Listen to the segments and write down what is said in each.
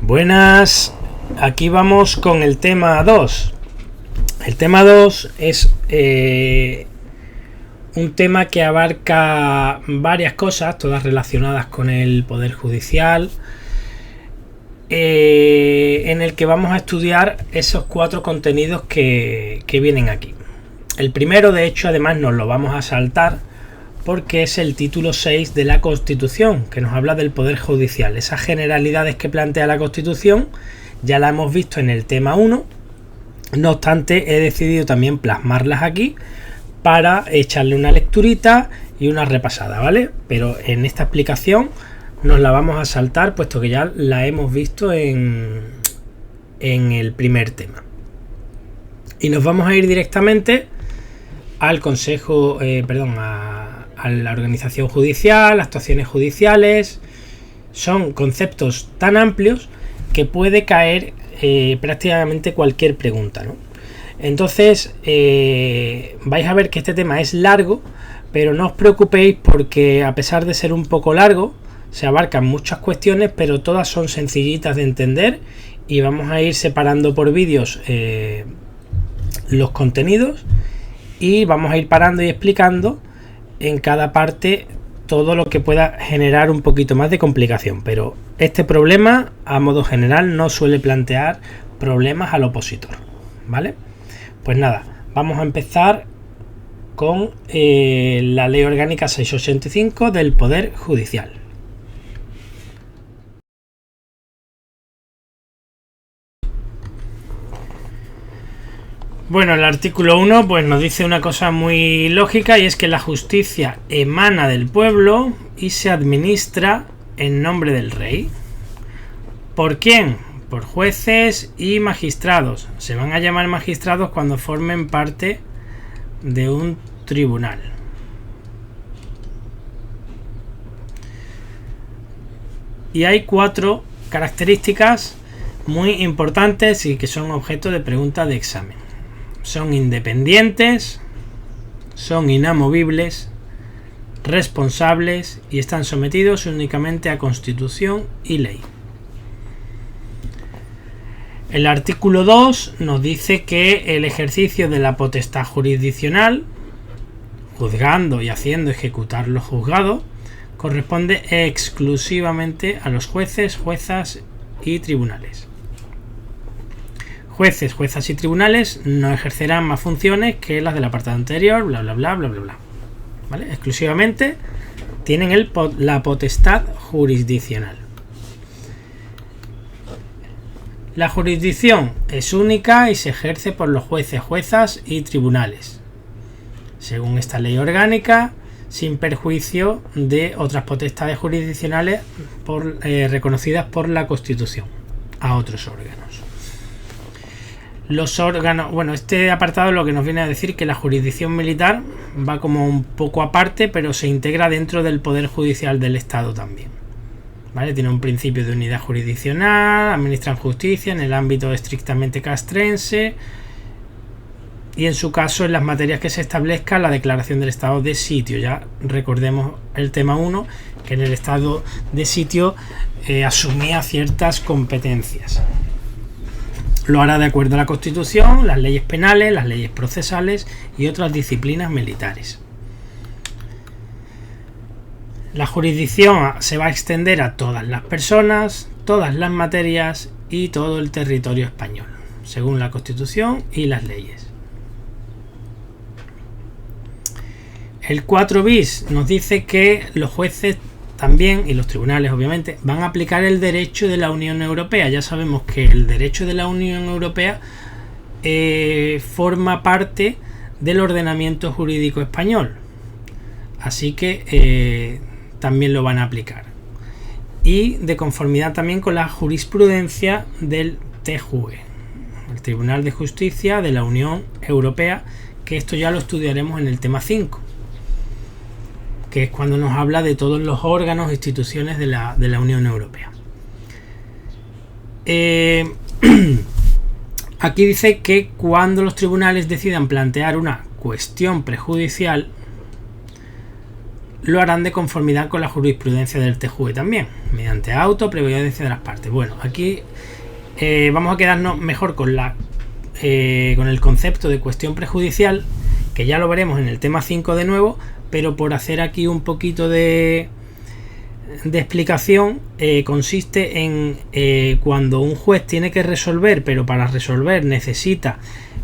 Buenas, aquí vamos con el tema 2. El tema 2 es un tema que abarca varias cosas, todas relacionadas con el Poder Judicial, en el que vamos a estudiar esos 4 contenidos que vienen aquí. El primero, de hecho, además nos lo vamos a saltar porque es el título 6 de la Constitución, que nos habla del Poder Judicial. Esas generalidades que plantea la Constitución ya la hemos visto en el tema 1. No obstante, he decidido también plasmarlas aquí para echarle una lecturita y una repasada, ¿vale? Pero en esta explicación nos la vamos a saltar, puesto que ya la hemos visto en el primer tema. Y nos vamos a ir directamente al Consejo, a la organización judicial, actuaciones judiciales. Son conceptos tan amplios que puede caer prácticamente cualquier pregunta, ¿no? Entonces vais a ver que este tema es largo, pero no os preocupéis porque a pesar de ser un poco largo, se abarcan muchas cuestiones, pero todas son sencillitas de entender y vamos a ir separando por vídeos los contenidos y vamos a ir parando y explicando en cada parte todo lo que pueda generar un poquito más de complicación, pero este problema a modo general no suele plantear problemas al opositor, ¿vale? Pues nada, vamos a empezar con la Ley Orgánica 685 del Poder Judicial. Bueno, el artículo 1 pues nos dice una cosa muy lógica, y es que la justicia emana del pueblo y se administra en nombre del rey. ¿Por quién? Por jueces y magistrados. Se van a llamar magistrados cuando formen parte de un tribunal. Y hay 4 características muy importantes y que son objeto de pregunta de examen. Son independientes, son inamovibles, responsables y están sometidos únicamente a Constitución y ley. El artículo 2 nos dice que el ejercicio de la potestad jurisdiccional, juzgando y haciendo ejecutar lo juzgado, corresponde exclusivamente a los jueces, juezas y tribunales. Jueces, juezas y tribunales no ejercerán más funciones que las del apartado anterior, bla bla bla bla bla bla. ¿Vale? Exclusivamente tienen la potestad jurisdiccional. La jurisdicción es única y se ejerce por los jueces, juezas y tribunales, según esta ley orgánica, sin perjuicio de otras potestades jurisdiccionales reconocidas por la Constitución a otros órganos. Los órganos, bueno, este apartado lo que nos viene a decir que la jurisdicción militar va como un poco aparte, pero se integra dentro del Poder Judicial del Estado también, ¿vale? Tiene un principio de unidad jurisdiccional, administran justicia en el ámbito estrictamente castrense y en su caso en las materias que se establezca la declaración del estado de sitio. Ya recordemos el tema 1, que en el estado de sitio asumía ciertas competencias. Lo hará de acuerdo a la Constitución, las leyes penales, las leyes procesales y otras disciplinas militares. La jurisdicción se va a extender a todas las personas, todas las materias y todo el territorio español, según la Constitución y las leyes. El 4 bis nos dice que los jueces también, y los tribunales obviamente, van a aplicar el derecho de la Unión Europea. Ya sabemos que el derecho de la Unión Europea forma parte del ordenamiento jurídico español, así que también lo van a aplicar, y de conformidad también con la jurisprudencia del TJUE, el Tribunal de Justicia de la Unión Europea, que esto ya lo estudiaremos en el tema 5, que es cuando nos habla de todos los órganos e instituciones de la Unión Europea. Aquí dice que cuando los tribunales decidan plantear una cuestión prejudicial, lo harán de conformidad con la jurisprudencia del TJUE también, mediante auto previa audiencia de las partes. Bueno, aquí vamos a quedarnos mejor con el concepto de cuestión prejudicial, que ya lo veremos en el tema 5 de nuevo, pero por hacer aquí un poquito de explicación, consiste en cuando un juez tiene que resolver, pero para resolver necesita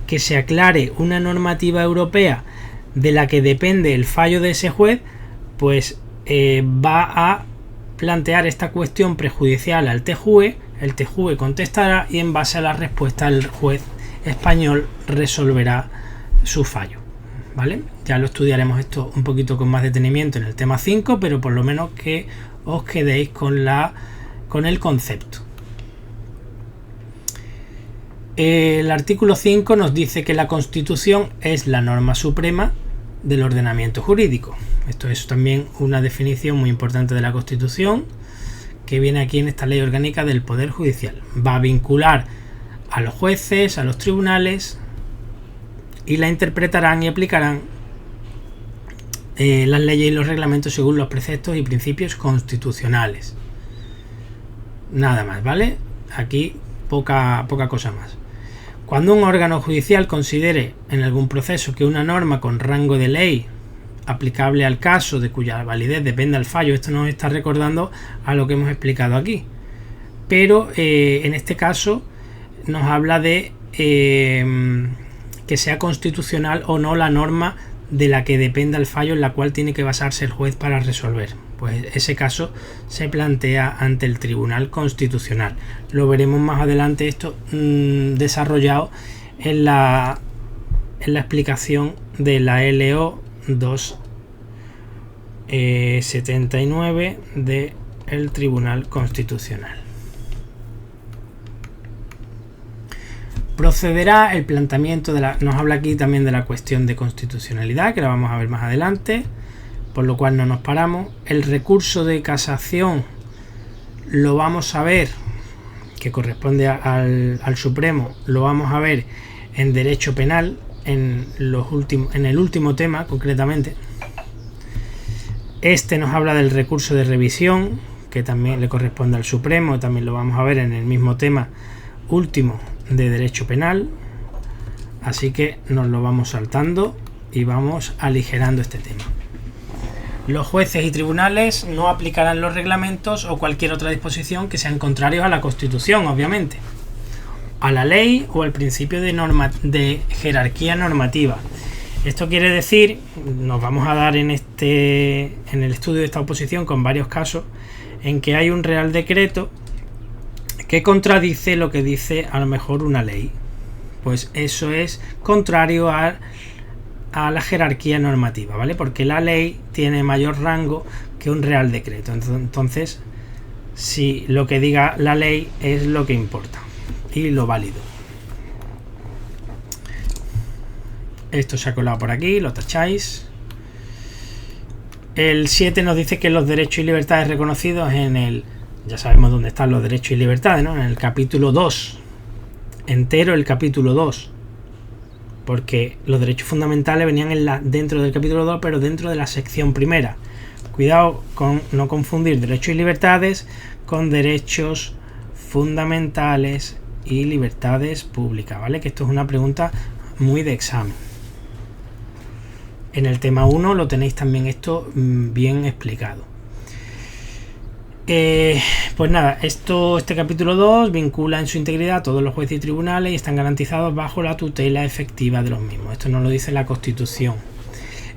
que se aclare una normativa europea de la que depende el fallo de ese juez, pues va a plantear esta cuestión prejudicial al TJUE, el TJUE contestará y en base a la respuesta el juez español resolverá su fallo, ¿vale? Ya lo estudiaremos esto un poquito con más detenimiento en el tema 5, pero por lo menos que os quedéis con el concepto. El artículo 5 nos dice que la Constitución es la norma suprema del ordenamiento jurídico. Esto es también una definición muy importante de la Constitución, que viene aquí en esta ley orgánica del Poder Judicial. Va a vincular a los jueces, a los tribunales, y la interpretarán y aplicarán las leyes y los reglamentos según los preceptos y principios constitucionales. Nada más, ¿vale? Aquí poca cosa más. Cuando un órgano judicial considere en algún proceso que una norma con rango de ley aplicable al caso de cuya validez depende del fallo, esto nos está recordando a lo que hemos explicado aquí, pero en este caso nos habla de que sea constitucional o no la norma de la que dependa el fallo en la cual tiene que basarse el juez para resolver. Pues ese caso se plantea ante el Tribunal Constitucional. Lo veremos más adelante esto desarrollado en la explicación de la LO 279 del Tribunal Constitucional. Procederá el planteamiento nos habla aquí también de la cuestión de constitucionalidad, que la vamos a ver más adelante, por lo cual no nos paramos. El recurso de casación lo vamos a ver, que corresponde al Supremo, lo vamos a ver en derecho penal, en el último tema concretamente. Este nos habla del recurso de revisión, que también le corresponde al Supremo, también lo vamos a ver en el mismo tema último de derecho penal, así que nos lo vamos saltando y vamos aligerando este tema. Los jueces y tribunales no aplicarán los reglamentos o cualquier otra disposición que sean contrarios a la Constitución, obviamente, a la ley o al principio de jerarquía normativa. Esto quiere decir, nos vamos a dar en el estudio de esta oposición con varios casos en que hay un real decreto que contradice lo que dice a lo mejor una ley. Pues eso es contrario a la jerarquía normativa, ¿vale? Porque la ley tiene mayor rango que un real decreto. Entonces, si lo que diga la ley es lo que importa y lo válido. Esto se ha colado por aquí, lo tacháis. El 7 nos dice que los derechos y libertades reconocidos ya sabemos dónde están los derechos y libertades, ¿no? En el capítulo 2, entero el capítulo 2, porque los derechos fundamentales venían dentro del capítulo 2, pero dentro de la sección primera. Cuidado con no confundir derechos y libertades con derechos fundamentales y libertades públicas, ¿vale? Que esto es una pregunta muy de examen. En el tema 1 lo tenéis también esto bien explicado. Pues nada, este capítulo 2 vincula en su integridad a todos los jueces y tribunales y están garantizados bajo la tutela efectiva de los mismos. Esto nos lo dice la Constitución.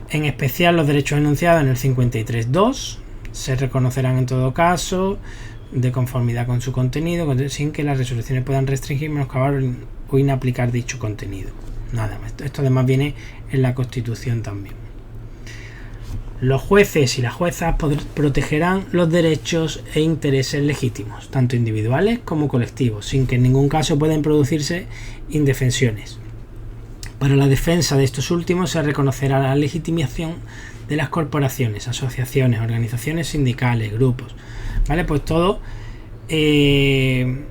En especial los derechos enunciados en el 53.2 se reconocerán en todo caso de conformidad con su contenido, sin que las resoluciones puedan restringir, menoscabar o inaplicar dicho contenido. Nada más. Esto además viene en la Constitución también. Los jueces y las juezas protegerán los derechos e intereses legítimos, tanto individuales como colectivos, sin que en ningún caso puedan producirse indefensiones. Para la defensa de estos últimos se reconocerá la legitimación de las corporaciones, asociaciones, organizaciones sindicales, grupos, ¿vale? Pues todo que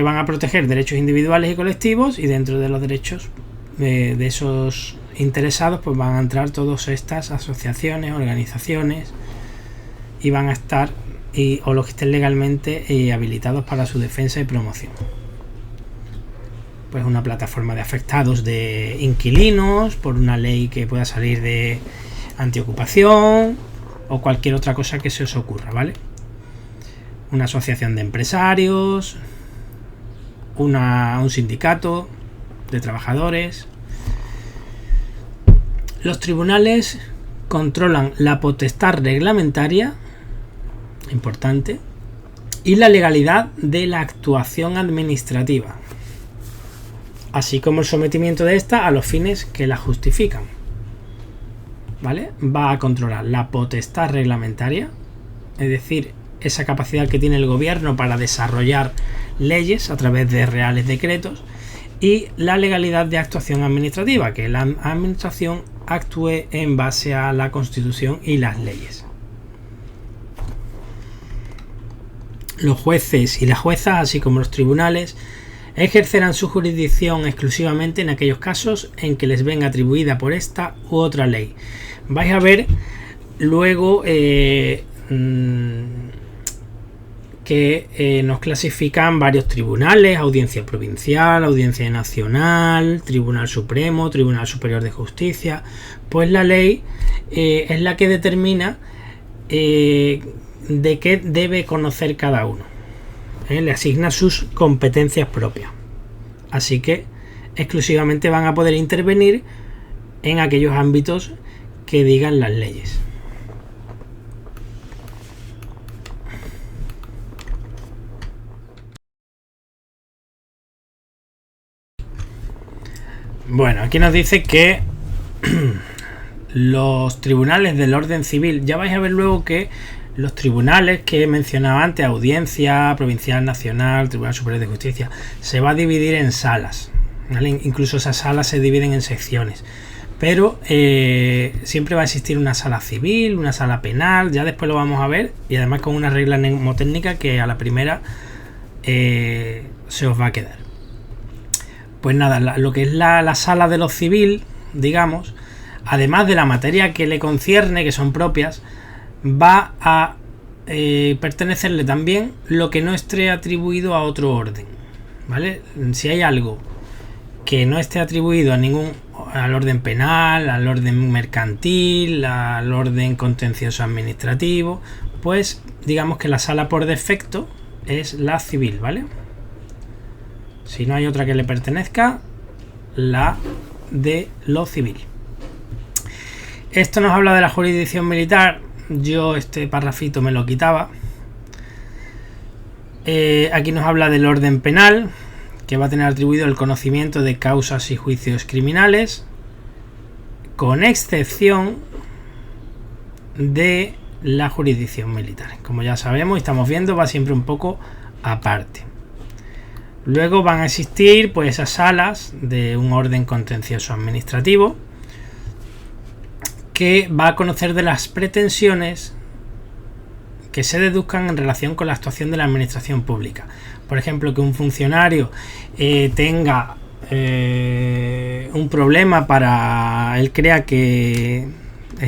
van a proteger derechos individuales y colectivos, y dentro de los derechos de esos interesados, pues van a entrar todas estas asociaciones, organizaciones, y van a estar, o los que estén legalmente habilitados para su defensa y promoción. Pues una plataforma de afectados de inquilinos por una ley que pueda salir de antiocupación o cualquier otra cosa que se os ocurra, ¿vale? Una asociación de empresarios, un sindicato de trabajadores. Los tribunales controlan la potestad reglamentaria, importante, y la legalidad de la actuación administrativa, así como el sometimiento de esta a los fines que la justifican, ¿vale? Va a controlar la potestad reglamentaria, es decir, esa capacidad que tiene el gobierno para desarrollar leyes a través de reales decretos, y la legalidad de actuación administrativa, que la administración actúe en base a la Constitución y las leyes. Los jueces y las juezas, así como los tribunales, ejercerán su jurisdicción exclusivamente en aquellos casos en que les venga atribuida por esta u otra ley. Vais a ver luego que nos clasifican varios tribunales: Audiencia Provincial, Audiencia Nacional, Tribunal Supremo, Tribunal Superior de Justicia. Pues la ley es la que determina de qué debe conocer cada uno. Le asigna sus competencias propias. Así que exclusivamente van a poder intervenir en aquellos ámbitos que digan las leyes. Bueno, aquí nos dice que los tribunales del orden civil, ya vais a ver luego que los tribunales que he mencionado antes, Audiencia Provincial, Nacional, Tribunal Superior de Justicia, se va a dividir en salas, ¿vale? Incluso esas salas se dividen en secciones, pero siempre va a existir una sala civil, una sala penal, ya después lo vamos a ver, y además con una regla mnemotécnica que a la primera se os va a quedar. Pues nada, lo que es la sala de lo civil, digamos, además de la materia que le concierne, que son propias, va a pertenecerle también lo que no esté atribuido a otro orden, ¿vale? Si hay algo que no esté atribuido al orden penal, al orden mercantil, al orden contencioso administrativo, pues digamos que la sala por defecto es la civil, ¿vale? Si no hay otra que le pertenezca, la de lo civil. Esto nos habla de la jurisdicción militar. Yo este parrafito me lo quitaba. Aquí nos habla del orden penal, que va a tener atribuido el conocimiento de causas y juicios criminales, con excepción de la jurisdicción militar. Como ya sabemos y estamos viendo, va siempre un poco aparte. Luego van a existir pues esas salas de un orden contencioso administrativo, que va a conocer de las pretensiones que se deduzcan en relación con la actuación de la administración pública. Por ejemplo, que un funcionario tenga un problema él crea que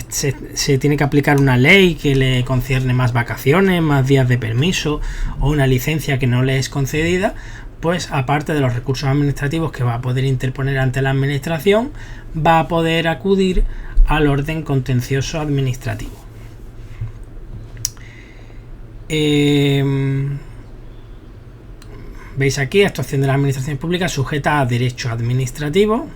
se tiene que aplicar una ley que le concierne más vacaciones, más días de permiso, o una licencia que no le es concedida, pues aparte de los recursos administrativos que va a poder interponer ante la administración, va a poder acudir al orden contencioso administrativo. Veis aquí, actuación de la administración pública sujeta a derecho administrativo,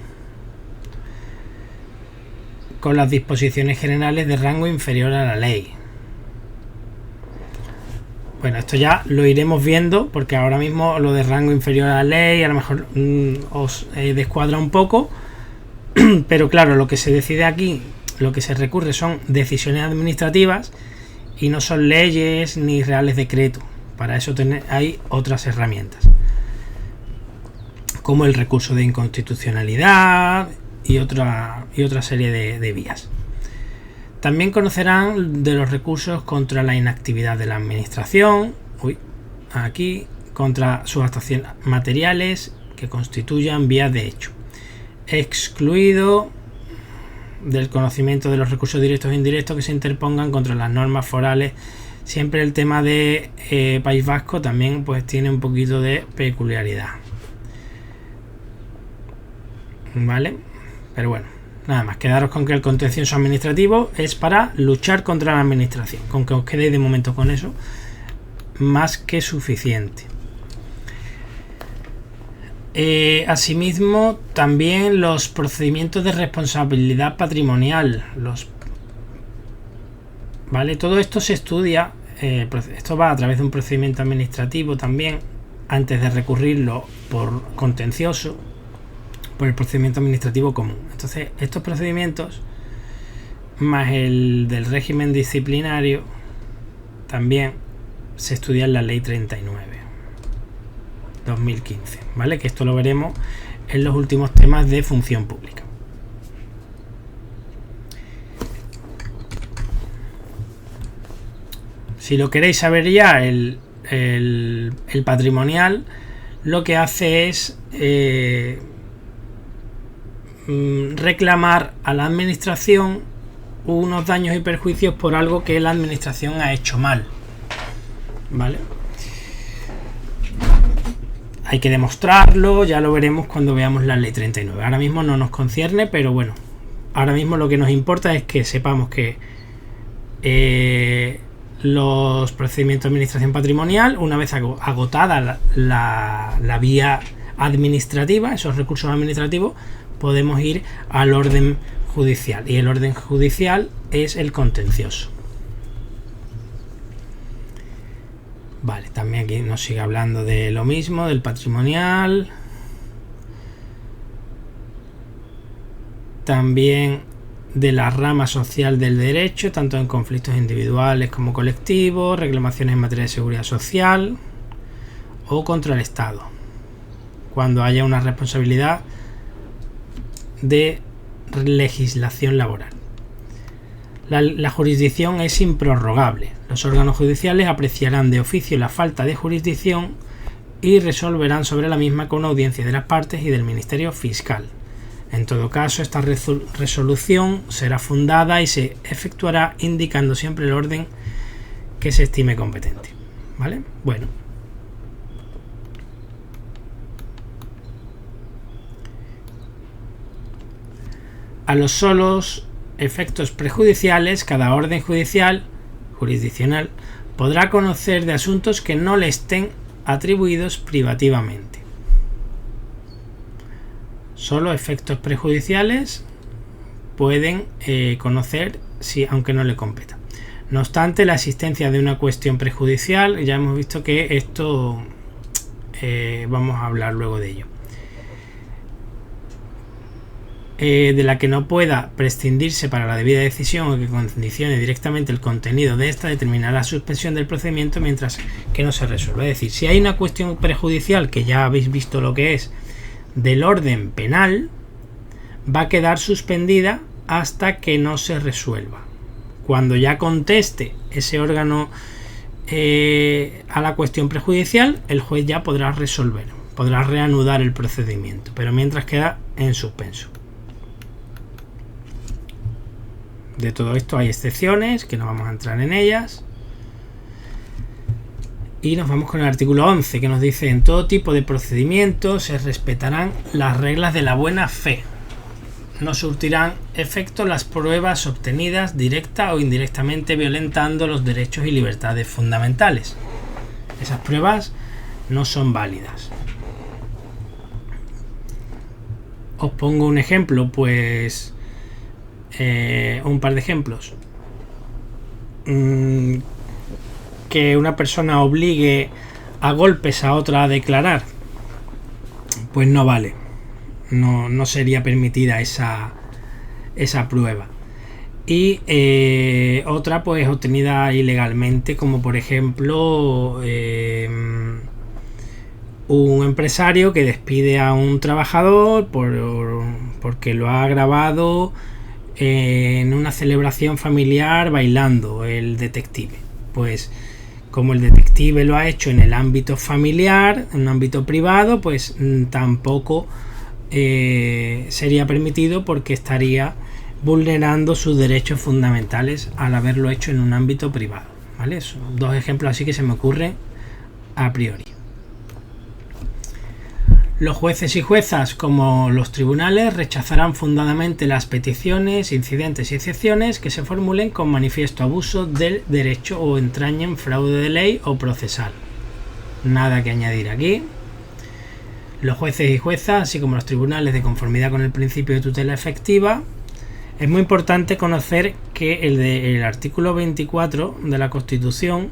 con las disposiciones generales de rango inferior a la ley. Bueno, esto ya lo iremos viendo, porque ahora mismo lo de rango inferior a la ley a lo mejor os descuadra un poco. Pero claro, lo que se decide aquí, lo que se recurre son decisiones administrativas y no son leyes ni reales decretos. Para eso hay otras herramientas, como el recurso de inconstitucionalidad y otra serie de vías. También conocerán de los recursos contra la inactividad de la administración, contra sus actuaciones materiales que constituyan vías de hecho, excluido del conocimiento de los recursos directos e indirectos que se interpongan contra las normas forales. Siempre el tema de País Vasco también pues tiene un poquito de peculiaridad, ¿vale? Pero bueno, nada más, quedaros con que el contencioso administrativo es para luchar contra la administración. Con que os quedéis de momento con eso, más que suficiente. Asimismo, también los procedimientos de responsabilidad patrimonial, ¿vale? Todo esto se estudia, esto va a través de un procedimiento administrativo también, antes de recurrirlo por contencioso, por el procedimiento administrativo común. Entonces, estos procedimientos, más el del régimen disciplinario, también se estudia en la Ley 39/2015, ¿vale? Que esto lo veremos en los últimos temas de función pública. Si lo queréis saber ya, el patrimonial lo que hace es reclamar a la administración unos daños y perjuicios por algo que la administración ha hecho mal, ¿vale? Hay que demostrarlo, ya lo veremos cuando veamos la Ley 39. Ahora mismo no nos concierne, pero bueno, ahora mismo lo que nos importa es que sepamos que los procedimientos de administración patrimonial, una vez agotada la vía administrativa, esos recursos administrativos, podemos ir al orden judicial, y el orden judicial es el contencioso. Vale, también aquí nos sigue hablando de lo mismo, del patrimonial. También de la rama social del derecho, tanto en conflictos individuales como colectivos, reclamaciones en materia de seguridad social o contra el Estado, cuando haya una responsabilidad de legislación laboral. La jurisdicción es improrrogable. Los órganos judiciales apreciarán de oficio la falta de jurisdicción y resolverán sobre la misma con audiencia de las partes y del Ministerio Fiscal. En todo caso, esta resolución será fundada y se efectuará indicando siempre el orden que se estime competente, ¿vale? Bueno. A los solos efectos prejudiciales, cada orden jurisdiccional podrá conocer de asuntos que no le estén atribuidos privativamente. Solo efectos prejudiciales pueden conocer aunque no le competa. No obstante, la existencia de una cuestión prejudicial, ya hemos visto que esto vamos a hablar luego de ello, de la que no pueda prescindirse para la debida decisión o que condicione directamente el contenido de esta, determinará la suspensión del procedimiento mientras que no se resuelva. Es decir, si hay una cuestión prejudicial, que ya habéis visto lo que es, del orden penal, va a quedar suspendida hasta que no se resuelva. Cuando ya conteste ese órgano a la cuestión prejudicial, el juez ya podrá resolver, podrá reanudar el procedimiento, pero mientras queda en suspenso. De todo esto hay excepciones, que no vamos a entrar en ellas. Y nos vamos con el artículo 11, que nos dice: en todo tipo de procedimientos se respetarán las reglas de la buena fe. No surtirán efecto las pruebas obtenidas directa o indirectamente violentando los derechos y libertades fundamentales. Esas pruebas no son válidas. Os pongo un ejemplo, pues un par de ejemplos. Que una persona obligue a golpes a otra a declarar, pues no vale, no sería permitida esa prueba. Y otra pues obtenida ilegalmente, como por ejemplo un empresario que despide a un trabajador porque lo ha grabado en una celebración familiar bailando el detective. Pues como el detective lo ha hecho en el ámbito familiar, en un ámbito privado, pues tampoco sería permitido, porque estaría vulnerando sus derechos fundamentales al haberlo hecho en un ámbito privado, ¿vale? Son dos ejemplos así que se me ocurren a priori. Los jueces y juezas, como los tribunales, rechazarán fundadamente las peticiones, incidentes y excepciones que se formulen con manifiesto abuso del derecho o entrañen fraude de ley o procesal. Nada que añadir aquí. Los jueces y juezas, así como los tribunales, de conformidad con el principio de tutela efectiva. Es muy importante conocer que el artículo 24 de la Constitución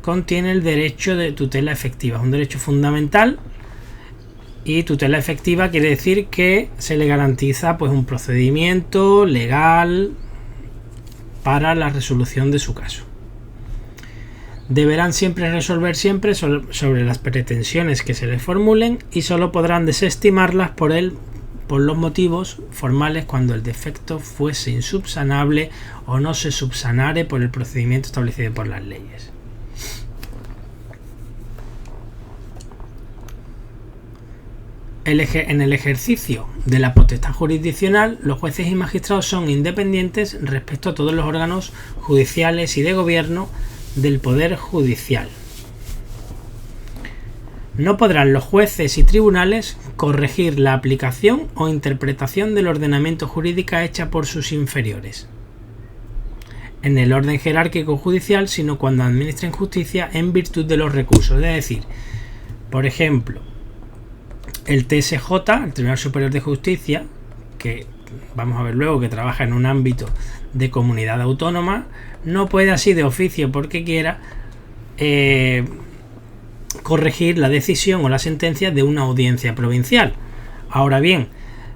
contiene el derecho de tutela efectiva. Es un derecho fundamental. Y tutela efectiva quiere decir que se le garantiza pues un procedimiento legal para la resolución de su caso. Deberán siempre resolver sobre las pretensiones que se les formulen y solo podrán desestimarlas por los motivos formales cuando el defecto fuese insubsanable o no se subsanare por el procedimiento establecido por las leyes. En el ejercicio de la potestad jurisdiccional, los jueces y magistrados son independientes respecto a todos los órganos judiciales y de gobierno del Poder Judicial. No podrán los jueces y tribunales corregir la aplicación o interpretación del ordenamiento jurídico hecha por sus inferiores en el orden jerárquico judicial, sino cuando administren justicia en virtud de los recursos. Es decir, por ejemplo, el TSJ, el Tribunal Superior de Justicia, que vamos a ver luego que trabaja en un ámbito de comunidad autónoma, no puede así de oficio porque quiera corregir la decisión o la sentencia de una audiencia provincial. Ahora bien,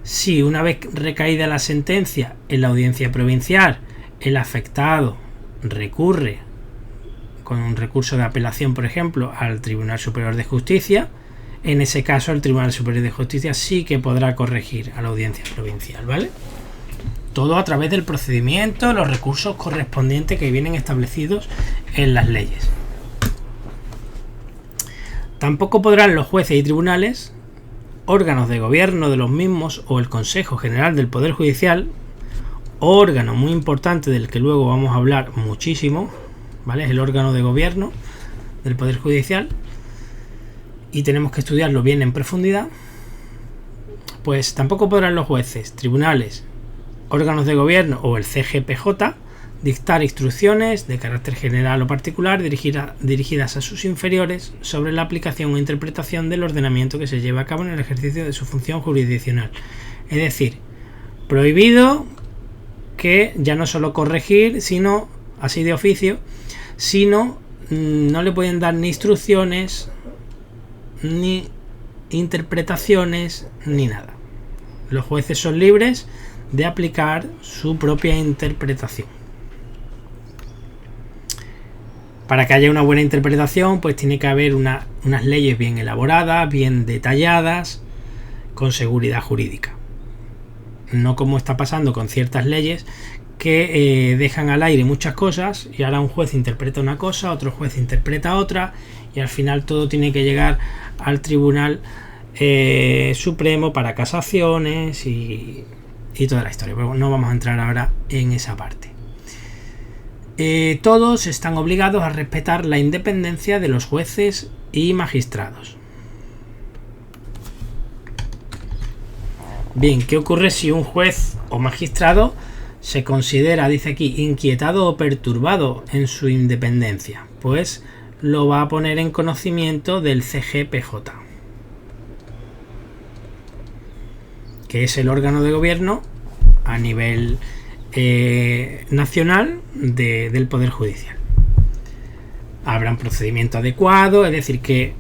si una vez recaída la sentencia en la audiencia provincial, el afectado recurre con un recurso de apelación, por ejemplo, al Tribunal Superior de Justicia, en ese caso el Tribunal Superior de Justicia sí que podrá corregir a la audiencia provincial, ¿vale? Todo a través del procedimiento, los recursos correspondientes que vienen establecidos en las leyes. Tampoco podrán los jueces y tribunales, órganos de gobierno de los mismos o el Consejo General del Poder Judicial, órgano muy importante del que luego vamos a hablar muchísimo, ¿vale? Es el órgano de gobierno del Poder Judicial y tenemos que estudiarlo bien en profundidad. Pues tampoco podrán los jueces, tribunales, órganos de gobierno o el CGPJ dictar instrucciones de carácter general o particular dirigidas a sus inferiores sobre la aplicación o interpretación del ordenamiento que se lleva a cabo en el ejercicio de su función jurisdiccional. Es decir, prohibido que ya no solo corregir, sino así de oficio, sino no le pueden dar ni instrucciones, ni interpretaciones, ni nada. Los jueces son libres de aplicar su propia interpretación. Para que haya una buena interpretación, pues tiene que haber unas leyes bien elaboradas, bien detalladas, con seguridad jurídica. No como está pasando con ciertas leyes que dejan al aire muchas cosas y ahora un juez interpreta una cosa, otro juez interpreta otra y al final todo tiene que llegar al Tribunal Supremo para casaciones y toda la historia. Pero no vamos a entrar ahora en esa parte. Todos están obligados a respetar la independencia de los jueces y magistrados. Bien, ¿qué ocurre si un juez o magistrado se considera, dice aquí, inquietado o perturbado en su independencia? Pues lo va a poner en conocimiento del CGPJ, que es el órgano de gobierno a nivel nacional del Poder Judicial. Habrá un procedimiento adecuado, es decir, que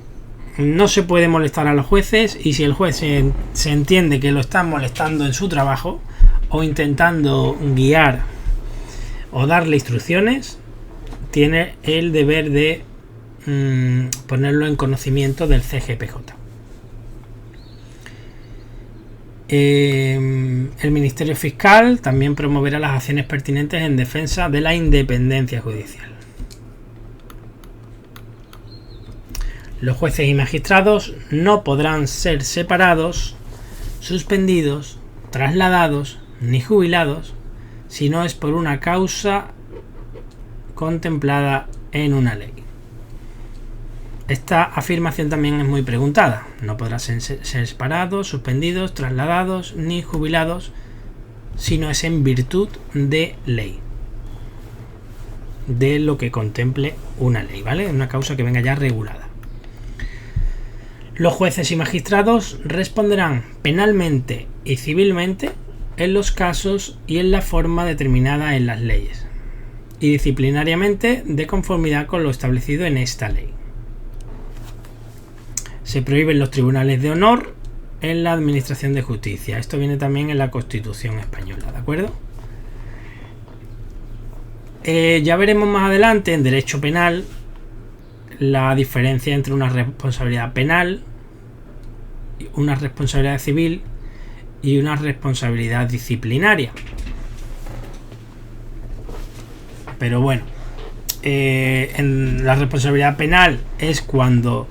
no se puede molestar a los jueces y si el juez se entiende que lo están molestando en su trabajo o intentando guiar o darle instrucciones, tiene el deber de ponerlo en conocimiento del CGPJ. El Ministerio Fiscal también promoverá las acciones pertinentes en defensa de la independencia judicial. Los jueces y magistrados no podrán ser separados, suspendidos, trasladados ni jubilados si no es por una causa contemplada en una ley. Esta afirmación también es muy preguntada. No podrán ser separados, suspendidos, trasladados ni jubilados si no es en virtud de ley, de lo que contemple una ley, ¿vale? Una causa que venga ya regulada. Los jueces y magistrados responderán penalmente y civilmente en los casos y en la forma determinada en las leyes, y disciplinariamente de conformidad con lo establecido en esta ley. Se prohíben los tribunales de honor en la administración de justicia. Esto viene también en la Constitución española, ¿de acuerdo? Ya veremos más adelante en derecho penal la diferencia entre una responsabilidad penal, una responsabilidad civil y una responsabilidad disciplinaria. Pero bueno, en la responsabilidad penal es cuando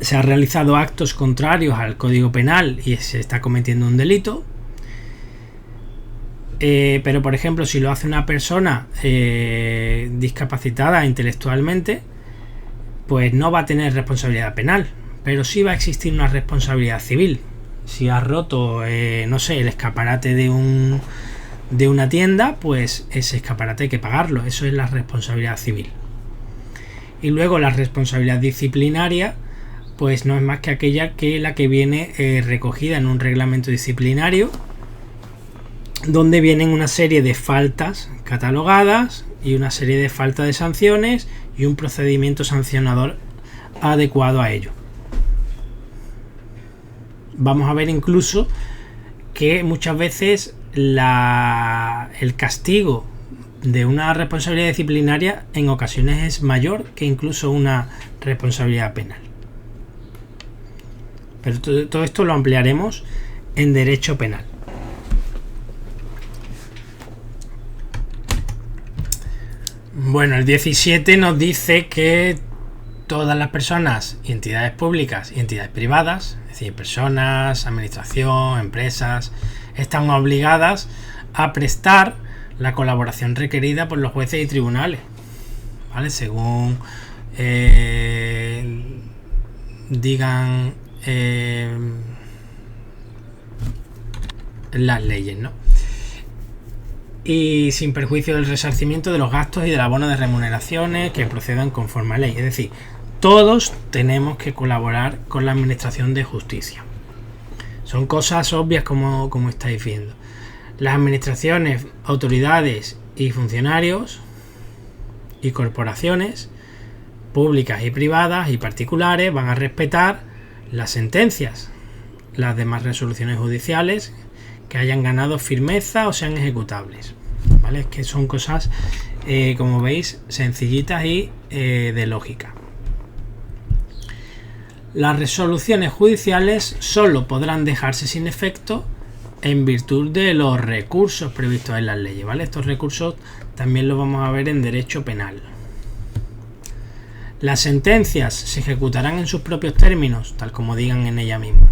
se han realizado actos contrarios al Código Penal y se está cometiendo un delito. Pero por ejemplo, si lo hace una persona discapacitada intelectualmente, pues no va a tener responsabilidad penal, pero sí va a existir una responsabilidad civil. Si has roto, no sé, el escaparate de una tienda, pues ese escaparate hay que pagarlo. Eso es la responsabilidad civil. Y luego la responsabilidad disciplinaria, pues no es más que aquella que la que viene recogida en un reglamento disciplinario, donde vienen una serie de faltas catalogadas y una serie de faltas de sanciones y un procedimiento sancionador adecuado a ello. Vamos a ver incluso que muchas veces el castigo de una responsabilidad disciplinaria en ocasiones es mayor que incluso una responsabilidad penal. Pero todo esto lo ampliaremos en derecho penal. Bueno, el 17 nos dice que todas las personas y entidades públicas y entidades privadas, es decir, personas, administración, empresas, están obligadas a prestar la colaboración requerida por los jueces y tribunales, ¿vale? Según digan las leyes, ¿no? Y sin perjuicio del resarcimiento de los gastos y del abono de remuneraciones que procedan conforme a ley. Es decir, todos tenemos que colaborar con la administración de justicia. Son cosas obvias como estáis viendo. Las administraciones, autoridades y funcionarios y corporaciones públicas y privadas y particulares van a respetar las sentencias, las demás resoluciones judiciales que hayan ganado firmeza o sean ejecutables, ¿vale? Es que son cosas, como veis, sencillitas y de lógica. Las resoluciones judiciales solo podrán dejarse sin efecto en virtud de los recursos previstos en las leyes, ¿vale? Estos recursos también los vamos a ver en derecho penal. Las sentencias se ejecutarán en sus propios términos, tal como digan en ella misma.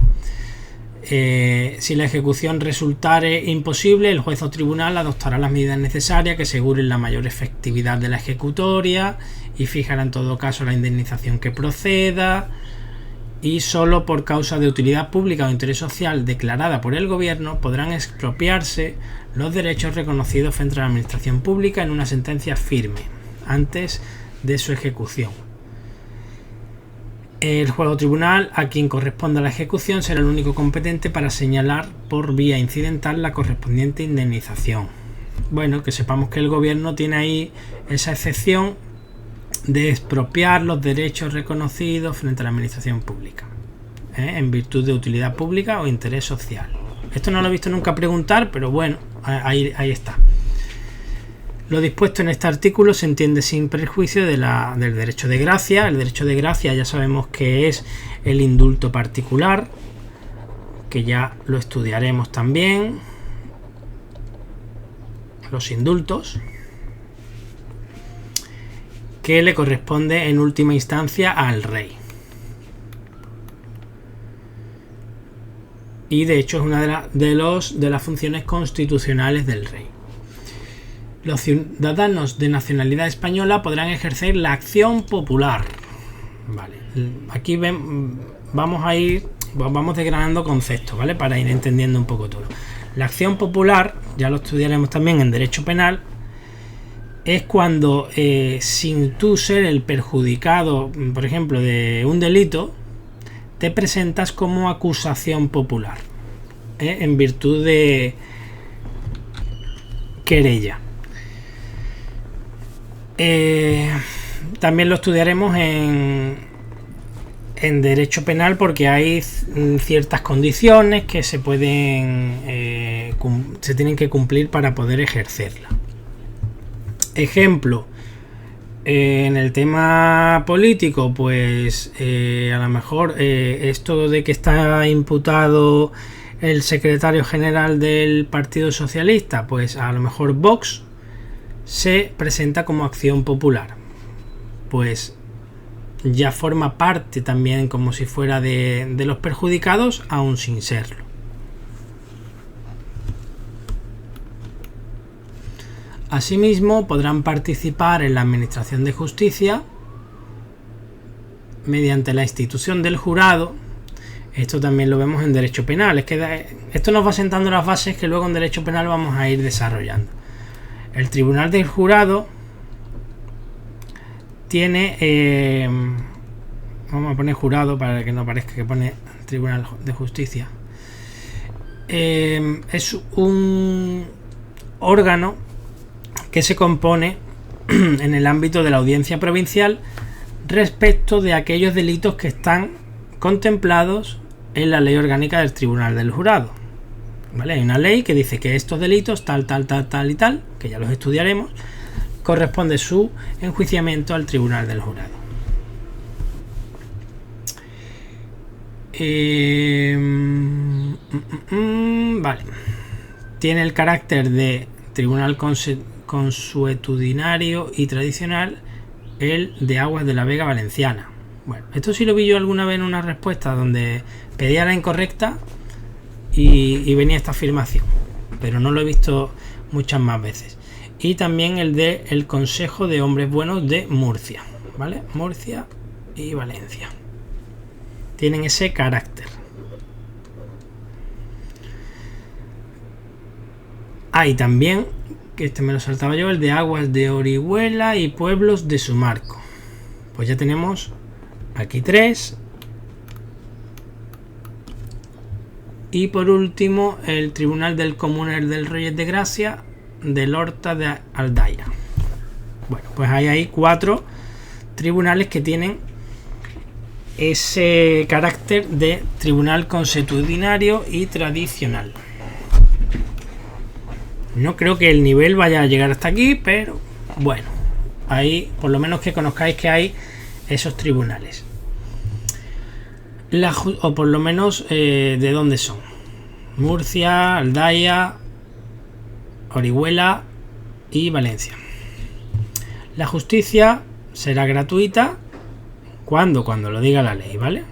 Si la ejecución resultare imposible, el juez o tribunal adoptará las medidas necesarias que aseguren la mayor efectividad de la ejecutoria y fijará en todo caso la indemnización que proceda, y solo por causa de utilidad pública o interés social declarada por el gobierno podrán expropiarse los derechos reconocidos frente a la administración pública en una sentencia firme antes de su ejecución. El juez o tribunal a quien corresponda la ejecución será el único competente para señalar por vía incidental la correspondiente indemnización. Bueno, que sepamos que el gobierno tiene ahí esa excepción de expropiar los derechos reconocidos frente a la administración pública, en virtud de utilidad pública o interés social. Esto no lo he visto nunca preguntar, pero bueno, ahí está. Lo dispuesto en este artículo se entiende sin perjuicio del derecho de gracia. El derecho de gracia ya sabemos que es el indulto particular, que ya lo estudiaremos también. Los indultos, que le corresponde en última instancia al rey. y de hecho es una de las funciones constitucionales del rey. Los ciudadanos de nacionalidad española podrán ejercer la acción popular. Vale, aquí vamos desgranando conceptos, ¿vale? Para ir entendiendo un poco todo. La acción popular, ya lo estudiaremos también en derecho penal, es cuando sin tú ser el perjudicado, por ejemplo, de un delito, te presentas como acusación popular, en virtud de querella. También lo estudiaremos en derecho penal, porque hay ciertas condiciones que se tienen que cumplir para poder ejercerla. Ejemplo, en el tema político, pues a lo mejor esto de que está imputado el secretario general del Partido Socialista, pues a lo mejor Vox se presenta como acción popular, pues ya forma parte también como si fuera de los perjudicados, aún sin serlo. Asimismo, podrán participar en la administración de justicia mediante la institución del jurado. Esto también lo vemos en derecho penal. Es que esto nos va sentando las bases que luego en derecho penal vamos a ir desarrollando. El tribunal del jurado tiene, vamos a poner jurado para que no parezca que pone tribunal de justicia. Es un órgano que se compone en el ámbito de la audiencia provincial respecto de aquellos delitos que están contemplados en la ley orgánica del tribunal del jurado. ¿Vale? Hay una ley que dice que estos delitos tal y tal, que ya los estudiaremos, corresponde su enjuiciamiento al tribunal del jurado. Vale. Tiene el carácter de tribunal consuetudinario y tradicional el de Aguas de la Vega Valenciana. Bueno, esto sí lo vi yo alguna vez en una respuesta donde pedía la incorrecta y venía esta afirmación, pero no lo he visto muchas más veces. Y también el de el Consejo de Hombres Buenos de Murcia, ¿vale? Murcia y Valencia tienen ese carácter. Hay también, que este me lo saltaba yo, el de Aguas de Orihuela y Pueblos de Sumarco. Pues ya tenemos aquí 3. Y por último, el Tribunal del Comunal del Reyes de Gracia del Horta de Aldaya. Bueno, pues hay ahí 4 tribunales que tienen ese carácter de tribunal consuetudinario y tradicional. No creo que el nivel vaya a llegar hasta aquí, pero bueno, ahí por lo menos que conozcáis que hay esos tribunales. O por lo menos de dónde son: Murcia, Aldaya, Orihuela y Valencia. La justicia será gratuita cuando lo diga la ley, ¿vale?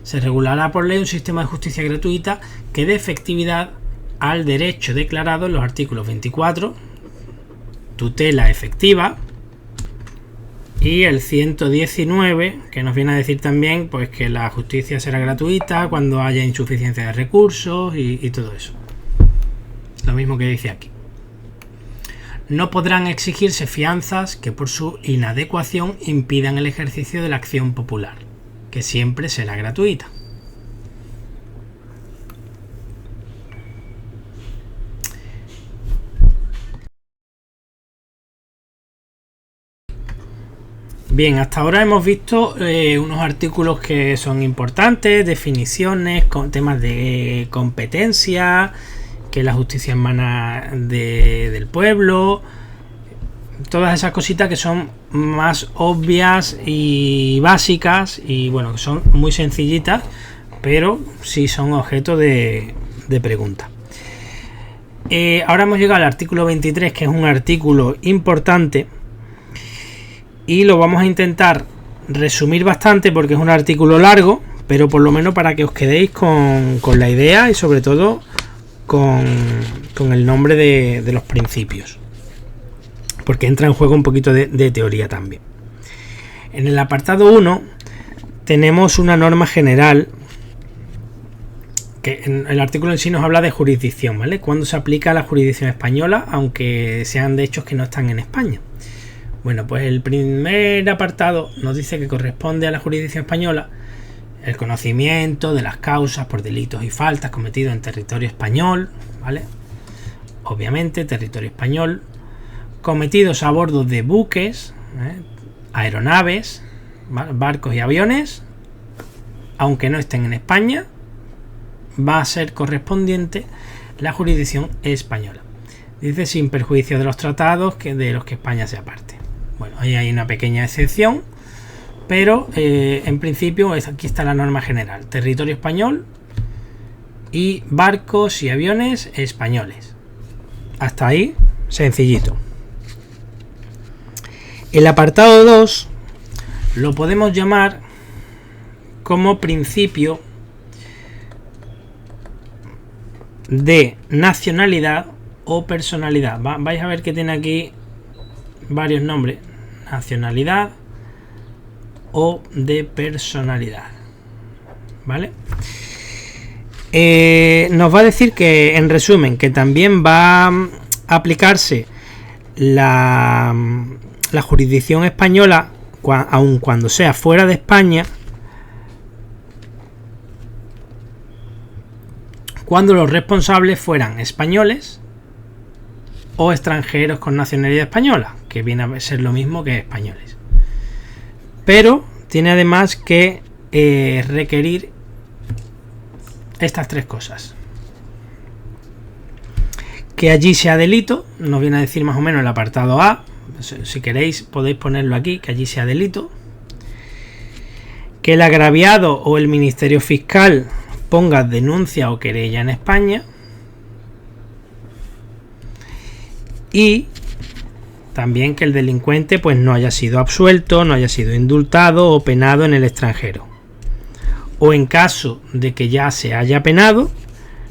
Se regulará por ley un sistema de justicia gratuita que dé efectividad al derecho declarado en los artículos 24, tutela efectiva, y el 119, que nos viene a decir también pues que la justicia será gratuita cuando haya insuficiencia de recursos y todo eso. Lo mismo que dice aquí. No podrán exigirse fianzas que por su inadecuación impidan el ejercicio de la acción popular, que siempre será gratuita. Bien, hasta ahora hemos visto unos artículos que son importantes, definiciones, con temas de competencia, que la justicia emana del pueblo, todas esas cositas que son más obvias y básicas y bueno, que son muy sencillitas, pero sí son objeto de pregunta. Ahora hemos llegado al artículo 23, que es un artículo importante. Y lo vamos a intentar resumir bastante porque es un artículo largo, pero por lo menos para que os quedéis con la idea y sobre todo con el nombre de los principios, porque entra en juego un poquito de teoría también. En el apartado 1 tenemos una norma general que en el artículo en sí nos habla de jurisdicción, ¿vale? Cuando se aplica la jurisdicción española, aunque sean de hechos que no están en España. Bueno, pues el primer apartado nos dice que corresponde a la jurisdicción española el conocimiento de las causas por delitos y faltas cometidos en territorio español, ¿vale? Obviamente, territorio español, cometidos a bordo de buques, aeronaves, ¿vale? Barcos y aviones, aunque no estén en España, va a ser correspondiente la jurisdicción española. Dice sin perjuicio de los tratados de los que España sea parte. Bueno, ahí hay una pequeña excepción, pero en principio aquí está la norma general. Territorio español y barcos y aviones españoles. Hasta ahí, sencillito. El apartado 2 lo podemos llamar como principio de nacionalidad o personalidad. Vais a ver que tiene aquí varios nombres: nacionalidad o de personalidad, ¿vale? Nos va a decir que, en resumen, que también va a aplicarse la jurisdicción española aun cuando sea fuera de España, cuando los responsables fueran españoles o extranjeros con nacionalidad española, que viene a ser lo mismo que españoles. Pero tiene además que requerir estas tres cosas: que allí sea delito, nos viene a decir más o menos el apartado A, si queréis podéis ponerlo aquí, que allí sea delito; que el agraviado o el Ministerio Fiscal ponga denuncia o querella en España; y también que el delincuente pues no haya sido absuelto, no haya sido indultado o penado en el extranjero, o en caso de que ya se haya penado,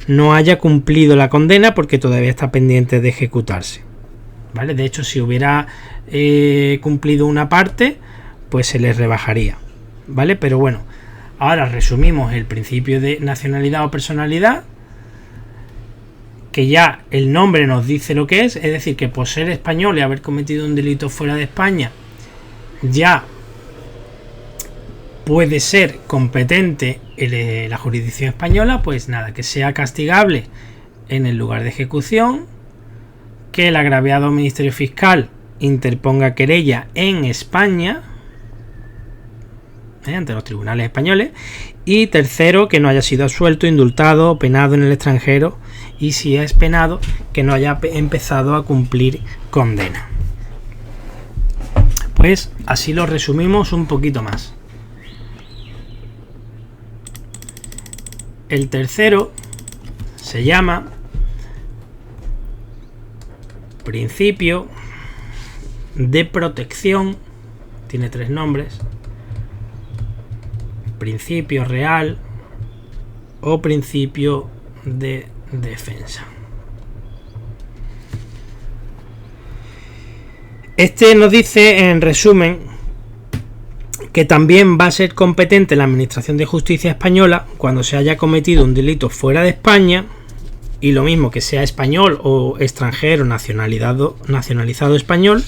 no haya cumplido la condena porque todavía está pendiente de ejecutarse, ¿vale? De hecho, si hubiera cumplido una parte, pues se les rebajaría, ¿vale? Pero bueno, ahora resumimos el principio de nacionalidad o personalidad, que ya el nombre nos dice lo que es decir, que por ser español y haber cometido un delito fuera de España, ya puede ser competente la jurisdicción española. Pues nada, que sea castigable en el lugar de ejecución, que el agraviado Ministerio Fiscal interponga querella en España ante los tribunales españoles, y tercero, que no haya sido absuelto, indultado o penado en el extranjero, y si es penado, que no haya empezado a cumplir condena. Pues así lo resumimos un poquito más. El tercero se llama principio de protección, tiene tres nombres: principio real o principio de defensa. Este nos dice, en resumen, que también va a ser competente la Administración de Justicia española cuando se haya cometido un delito fuera de España, y lo mismo que sea español o extranjero nacionalizado español,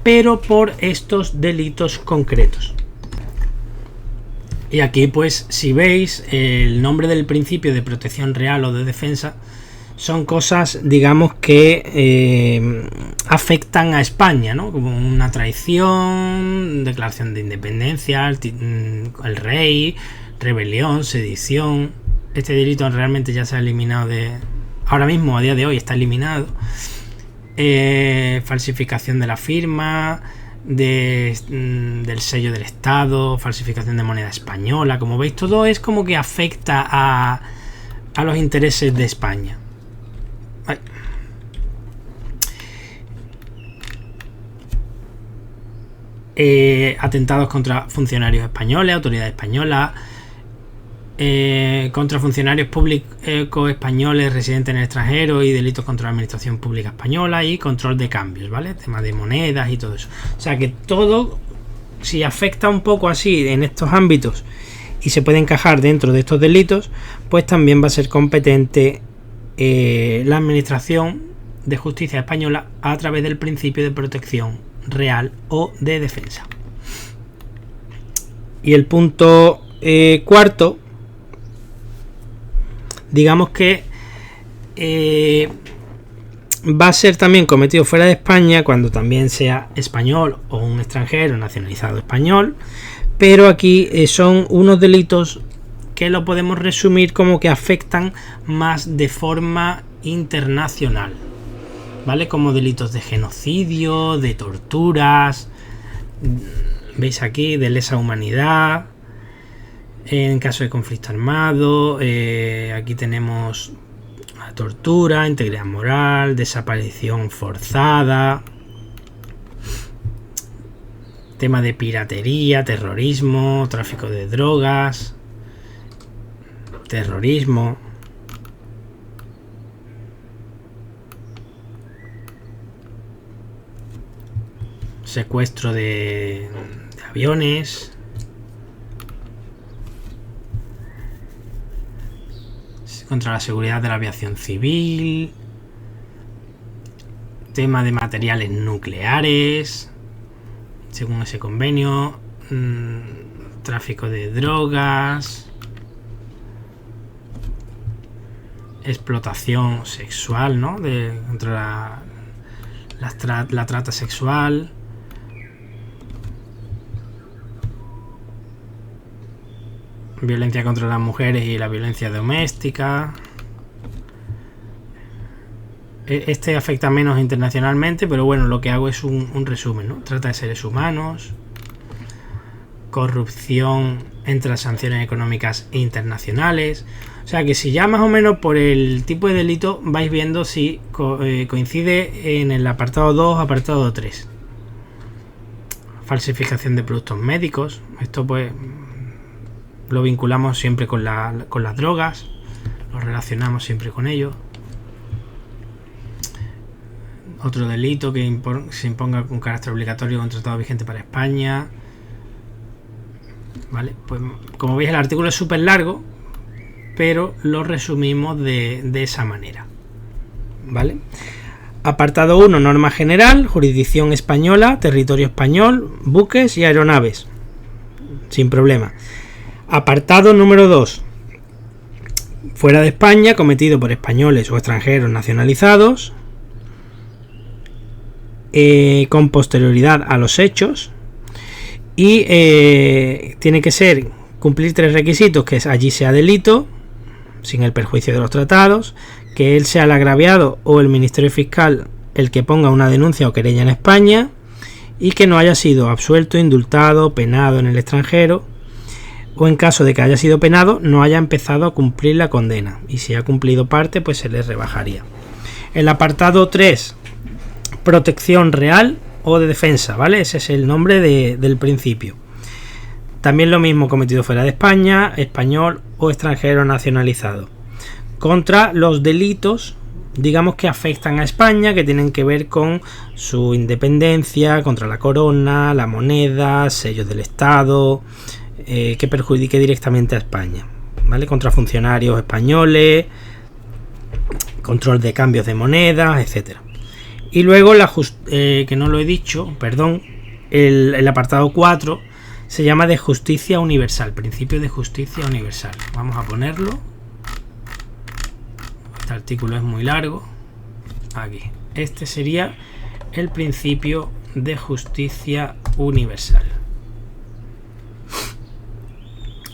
pero por estos delitos concretos. Y aquí, pues, si veis, el nombre del principio de protección real o de defensa son cosas, digamos, que afectan a España, ¿no? Como una traición, declaración de independencia, el rey, rebelión, sedición. Este delito realmente ya se ha eliminado ahora mismo, a día de hoy, está eliminado. Falsificación de la firma, del sello del Estado, falsificación de moneda española. Como veis, todo es como que afecta a los intereses de España. Atentados contra funcionarios españoles, autoridades españolas, contra funcionarios públicos españoles residentes en el extranjero y delitos contra la administración pública española y control de cambios, ¿vale? Tema de monedas y todo eso. O sea que todo, si afecta un poco así en estos ámbitos y se puede encajar dentro de estos delitos, pues también va a ser competente la administración de justicia española a través del principio de protección real o de defensa. Y el punto cuarto, digamos que va a ser también cometido fuera de España cuando también sea español o un extranjero nacionalizado español, pero aquí son unos delitos que lo podemos resumir como que afectan más de forma internacional, ¿vale? Como delitos de genocidio, de torturas, veis aquí, de lesa humanidad, en caso de conflicto armado, aquí tenemos tortura, integridad moral, desaparición forzada, tema de piratería, terrorismo, tráfico de drogas, terrorismo, secuestro de aviones, contra la seguridad de la aviación civil, tema de materiales nucleares, según ese convenio, tráfico de drogas, explotación sexual, ¿no? Contra la trata sexual, violencia contra las mujeres y la violencia doméstica. Este afecta menos internacionalmente, pero bueno, lo que hago es un resumen, ¿no? Trata de seres humanos, corrupción entre las sanciones económicas internacionales. O sea que si ya más o menos por el tipo de delito vais viendo si coincide en el apartado 2, apartado 3. Falsificación de productos médicos. Esto pues lo vinculamos siempre con las drogas, lo relacionamos siempre con ello. Otro delito que se imponga con carácter obligatorio un tratado vigente para España. Vale, pues como veis el artículo es súper largo, pero lo resumimos de esa manera. Vale. Apartado 1, norma general, jurisdicción española, territorio español, buques y aeronaves. Sin problema. Apartado número 2. Fuera de España, cometido por españoles o extranjeros nacionalizados, con posterioridad a los hechos, y tiene que ser cumplir 3 requisitos: que allí sea delito, sin el perjuicio de los tratados, que él sea el agraviado o el Ministerio Fiscal el que ponga una denuncia o querella en España, y que no haya sido absuelto, indultado, penado en el extranjero, o en caso de que haya sido penado no haya empezado a cumplir la condena, y si ha cumplido parte pues se le rebajaría. El apartado 3, protección real o de defensa, ¿vale? Ese es el nombre del principio. También lo mismo, cometido fuera de España, español o extranjero nacionalizado, contra los delitos, digamos, que afectan a España, que tienen que ver con su independencia, contra la corona, la moneda, sellos del Estado, que perjudique directamente a España, ¿vale? Contra funcionarios españoles, control de cambios de monedas, etcétera. Y luego que no lo he dicho, perdón, el apartado 4 se llama de justicia universal, principio de justicia universal. Vamos a ponerlo. Este artículo es muy largo. Aquí. Este sería el principio de justicia universal.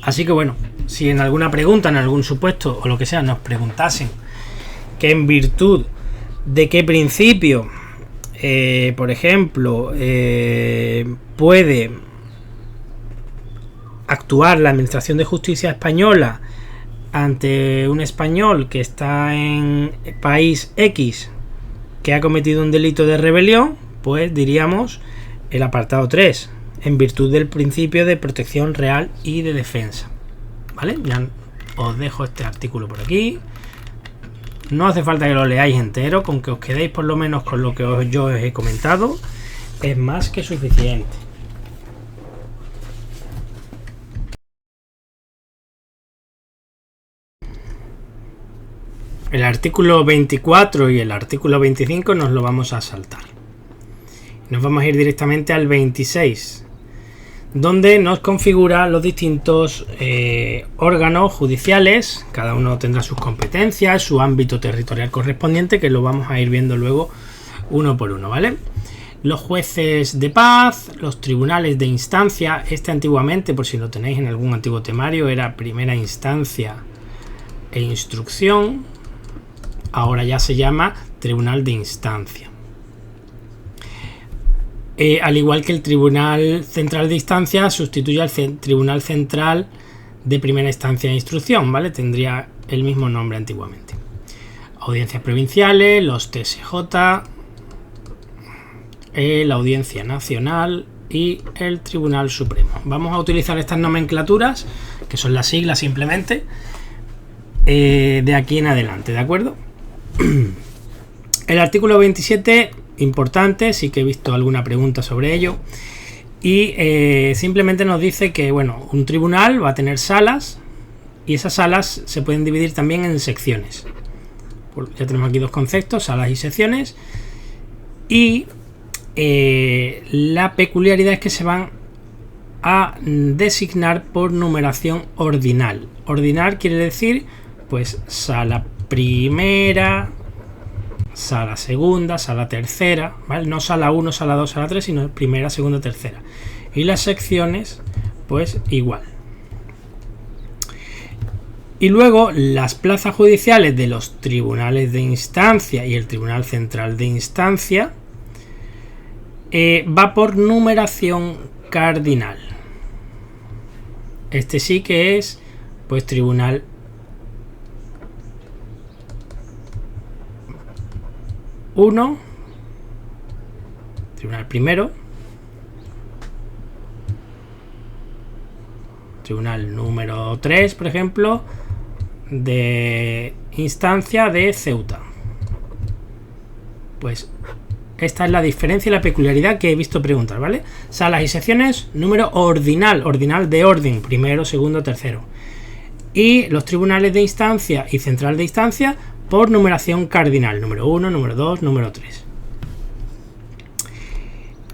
Así que bueno, si en alguna pregunta, en algún supuesto o lo que sea nos preguntasen que en virtud de qué principio, por ejemplo, puede actuar la Administración de Justicia española ante un español que está en país X que ha cometido un delito de rebelión, pues diríamos el apartado 3, en virtud del principio de protección real y de defensa, ¿vale? Ya os dejo este artículo por aquí. No hace falta que lo leáis entero, con que os quedéis por lo menos con lo que yo os he comentado, es más que suficiente. El artículo 24 y el artículo 25 nos lo vamos a saltar. Nos vamos a ir directamente al 26, donde nos configura los distintos órganos judiciales. Cada uno tendrá sus competencias, su ámbito territorial correspondiente, que lo vamos a ir viendo luego uno por uno, ¿vale? Los jueces de paz, los tribunales de instancia. Este antiguamente, por si lo tenéis en algún antiguo temario, era primera instancia e instrucción. Ahora ya se llama tribunal de instancia. Al igual que el Tribunal Central de Instancia sustituye al Tribunal Central de Primera Instancia de Instrucción, ¿vale? Tendría el mismo nombre antiguamente. Audiencias provinciales, los TSJ, la Audiencia Nacional y el Tribunal Supremo. Vamos a utilizar estas nomenclaturas, que son las siglas simplemente, de aquí en adelante, ¿de acuerdo? El artículo 27, importante, sí que he visto alguna pregunta sobre ello, y simplemente nos dice que, bueno, un tribunal va a tener salas y esas salas se pueden dividir también en secciones. Ya tenemos aquí dos conceptos, salas y secciones, y la peculiaridad es que se van a designar por numeración ordinal. Ordinal quiere decir, pues, sala primera, sala segunda, sala tercera, ¿vale? No sala 1, sala 2, sala 3, sino primera, segunda, tercera. Y las secciones, pues igual. Y luego las plazas judiciales de los tribunales de instancia y el Tribunal Central de Instancia va por numeración cardinal. Este sí que es, pues, tribunal 1, tribunal primero, tribunal número 3, por ejemplo, de instancia de Ceuta. Pues esta es la diferencia y la peculiaridad que he visto preguntar, ¿vale? Salas y secciones, número ordinal, ordinal de orden, primero, segundo, tercero. Y los tribunales de instancia y central de instancia por numeración cardinal, número 1, número 2, número 3.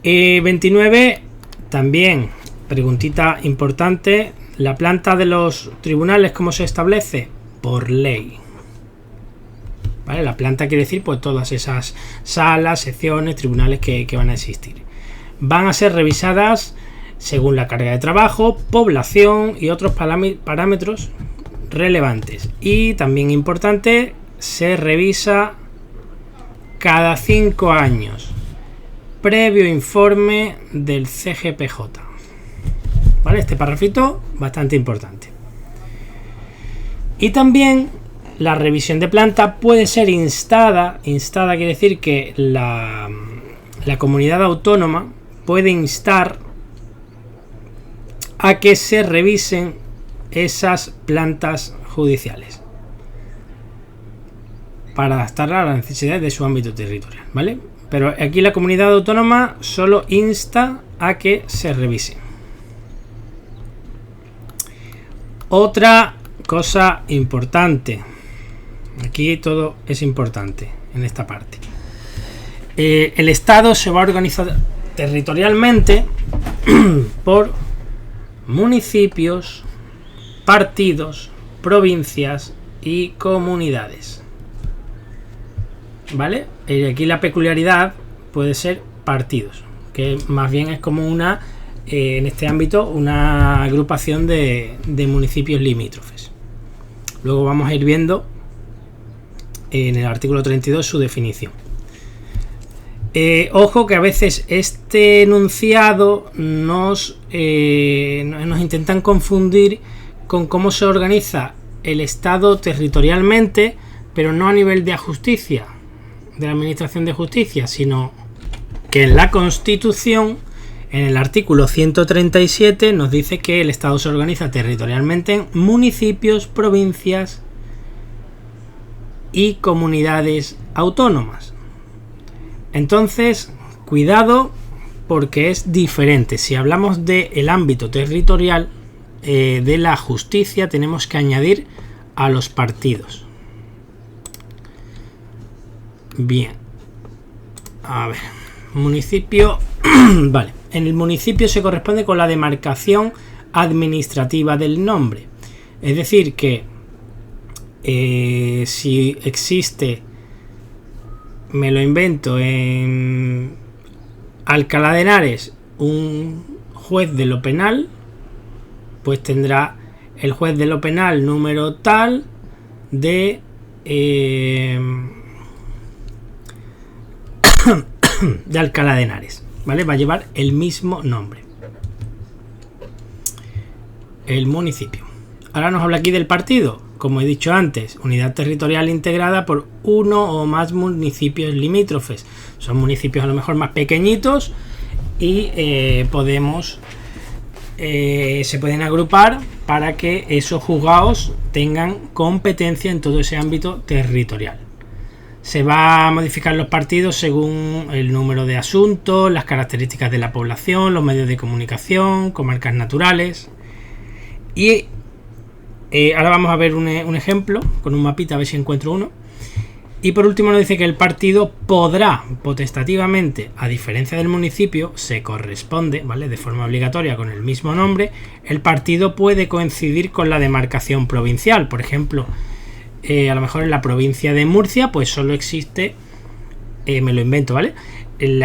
29, también, preguntita importante, la planta de los tribunales, ¿cómo se establece? Por ley. ¿Vale? La planta quiere decir, pues, todas esas salas, secciones, tribunales que van a existir. Van a ser revisadas según la carga de trabajo, población y otros parámetros relevantes. Y también importante, se revisa cada 5 años, previo informe del CGPJ. ¿Vale? Este parrafito bastante importante. Y también la revisión de planta puede ser instada. Instada quiere decir que la comunidad autónoma puede instar a que se revisen esas plantas judiciales para adaptarla a las necesidades de su ámbito territorial, ¿vale? Pero aquí la comunidad autónoma solo insta a que se revisen. Otra cosa importante, aquí todo es importante en esta parte. El Estado se va a organizar territorialmente por municipios, partidos, provincias y comunidades. ¿Vale? Aquí la peculiaridad puede ser partidos, que más bien es como una, en este ámbito, una agrupación de municipios limítrofes. Luego vamos a ir viendo en el artículo 32 su definición. Ojo que a veces este enunciado nos intentan confundir con cómo se organiza el Estado territorialmente, pero no a nivel de justicia, de la administración de justicia, sino que en la Constitución En el artículo 137 nos dice que el Estado se organiza territorialmente en municipios, provincias y comunidades autónomas. Entonces, cuidado, porque es diferente. Si hablamos del ámbito territorial de la justicia, tenemos que añadir a los partidos. Bien. A ver. Municipio. Vale. En el municipio se corresponde con la demarcación administrativa del nombre. Es decir, que si existe, me lo invento, en Alcalá de Henares un juez de lo penal, pues tendrá el juez de lo penal número tal de de Alcalá de Henares, ¿vale? Va a llevar el mismo nombre. El municipio. Ahora nos habla aquí del partido. Como he dicho antes, unidad territorial integrada por uno o más municipios limítrofes. Son municipios a lo mejor más pequeñitos y se pueden agrupar para que esos juzgados tengan competencia en todo ese ámbito territorial. Se va a modificar los partidos según el número de asuntos, las características de la población, los medios de comunicación, comarcas naturales. Y ahora vamos a ver un ejemplo con un mapita, a ver si encuentro uno. Y por último nos dice que el partido podrá potestativamente, a diferencia del municipio, se corresponde, ¿vale?, de forma obligatoria con el mismo nombre. El partido puede coincidir con la demarcación provincial. Por ejemplo, a lo mejor en la provincia de Murcia pues solo existe, me lo invento, ¿vale?, el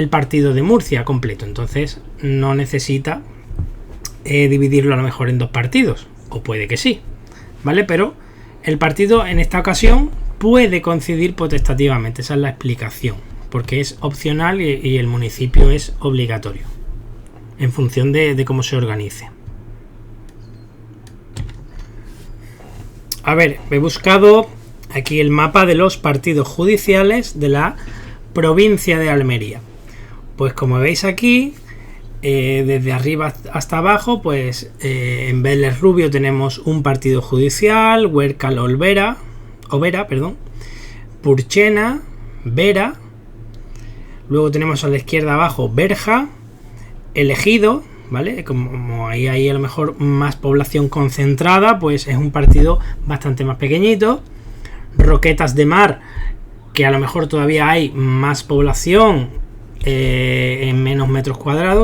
partido de Murcia completo. Entonces no necesita dividirlo a lo mejor en dos partidos, o puede que sí, ¿vale? Pero el partido en esta ocasión puede coincidir potestativamente. Esa es la explicación, porque es opcional y el municipio es obligatorio en función de cómo se organice. A ver, he buscado aquí el mapa de los partidos judiciales de la provincia de Almería. Pues como veis aquí, desde arriba hasta abajo, pues en Vélez Rubio tenemos un partido judicial, Huércal Overa, Purchena, Vera. Luego tenemos a la izquierda abajo Berja, El Ejido, ¿vale? Como ahí hay a lo mejor más población concentrada, pues es un partido bastante más pequeñito. Roquetas de Mar, que a lo mejor todavía hay más población en menos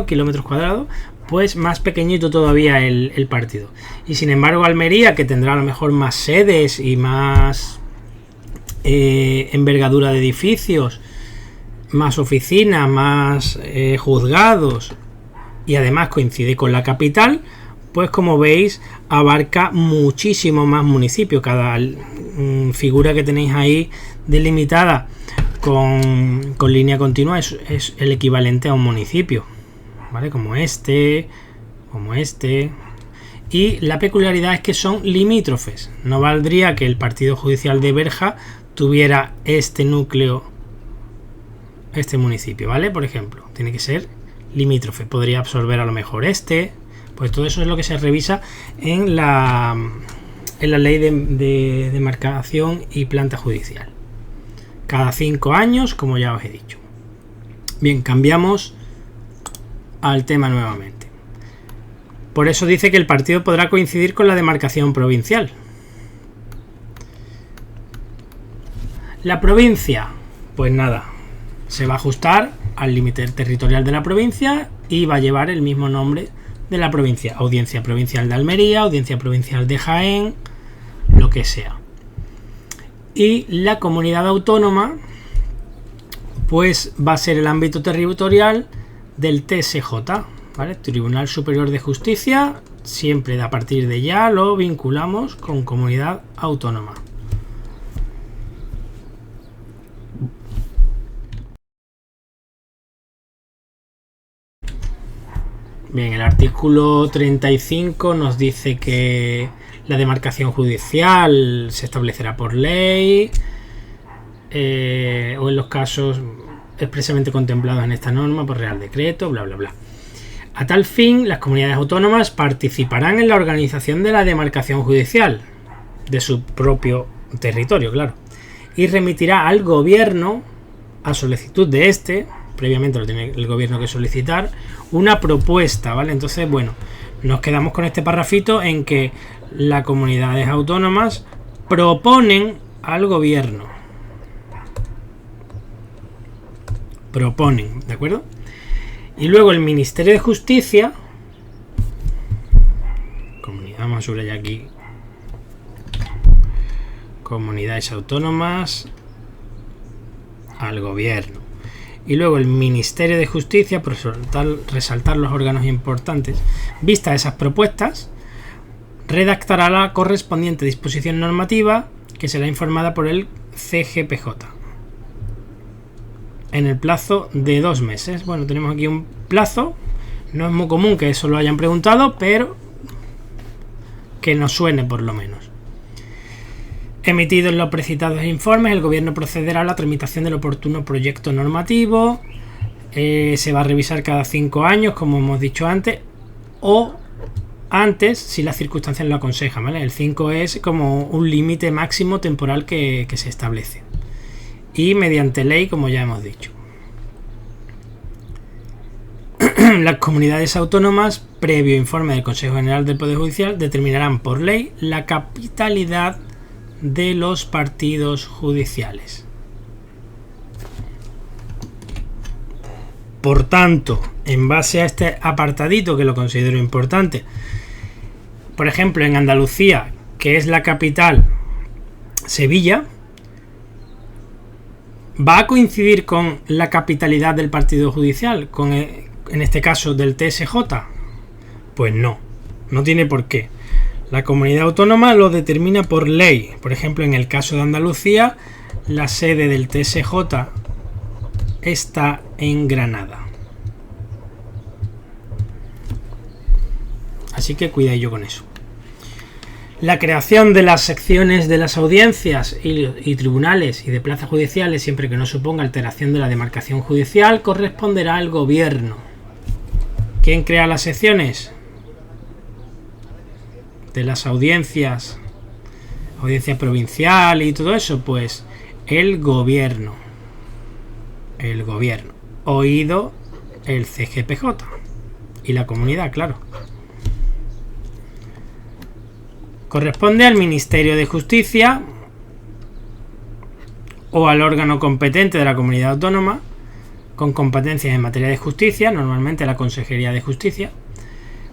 kilómetros cuadrados, pues más pequeñito todavía el partido. Y sin embargo Almería, que tendrá a lo mejor más sedes y más envergadura de edificios, más oficinas, más juzgados, y además coincide con la capital, pues como veis abarca muchísimo más municipios. Cada figura que tenéis ahí delimitada con línea continua es el equivalente a un municipio, ¿vale? Como este. Y la peculiaridad es que son limítrofes. No valdría que el partido judicial de Berja tuviera este núcleo, este municipio, ¿vale? Por ejemplo, tiene que ser limítrofe. Podría absorber a lo mejor pues todo eso es lo que se revisa en la ley de demarcación y planta judicial cada 5 años, como ya os he dicho. Bien, cambiamos al tema nuevamente. Por eso dice que el partido podrá coincidir con la demarcación provincial. La provincia, pues nada, se va a ajustar al límite territorial de la provincia y va a llevar el mismo nombre de la provincia. Audiencia Provincial de Almería, Audiencia Provincial de Jaén, lo que sea. Y la comunidad autónoma pues va a ser el ámbito territorial del TSJ, ¿vale? Tribunal Superior de Justicia. Siempre a partir de ya lo vinculamos con comunidad autónoma. Bien, el artículo 35 nos dice que la demarcación judicial se establecerá por ley, o en los casos expresamente contemplados en esta norma por Real Decreto, bla, bla, bla. A tal fin, las comunidades autónomas participarán en la organización de la demarcación judicial de su propio territorio, claro, y remitirá al gobierno, a solicitud de este, previamente lo tiene el gobierno que solicitar, una propuesta, ¿vale? Entonces, bueno, nos quedamos con este parrafito en que las comunidades autónomas proponen al gobierno. Proponen, ¿de acuerdo? Y luego el Ministerio de Justicia, vamos a subrayar aquí, comunidades autónomas al gobierno. Y luego el Ministerio de Justicia, por resaltar los órganos importantes, vistas esas propuestas, redactará la correspondiente disposición normativa que será informada por el CGPJ en el plazo de 2 meses. Bueno, tenemos aquí un plazo, no es muy común que eso lo hayan preguntado, pero que nos suene por lo menos. Emitidos los precitados informes, el gobierno procederá a la tramitación del oportuno proyecto normativo. Se va a revisar cada 5 años, como hemos dicho antes, o antes si las circunstancias lo aconsejan, ¿vale? El 5 es como un límite máximo temporal que se establece. Y mediante ley, como ya hemos dicho. Las comunidades autónomas, previo informe del Consejo General del Poder Judicial, determinarán por ley la capitalidad de los partidos judiciales. Por tanto, en base a este apartadito, que lo considero importante, por ejemplo, en Andalucía, que es la capital, Sevilla, ¿va a coincidir con la capitalidad del partido judicial, en este caso del TSJ? Pues no, no tiene por qué. La comunidad autónoma lo determina por ley. Por ejemplo, en el caso de Andalucía, la sede del TSJ está en Granada. Así que cuidadillo con eso. La creación de las secciones de las audiencias y tribunales y de plazas judiciales, siempre que no suponga alteración de la demarcación judicial, corresponderá al gobierno. ¿Quién crea las secciones de las audiencias? Audiencia provincial y todo eso, pues el gobierno. El gobierno. Oído el CGPJ. Y la comunidad, claro. Corresponde al Ministerio de Justicia o al órgano competente de la comunidad autónoma con competencias en materia de justicia, normalmente la Consejería de Justicia,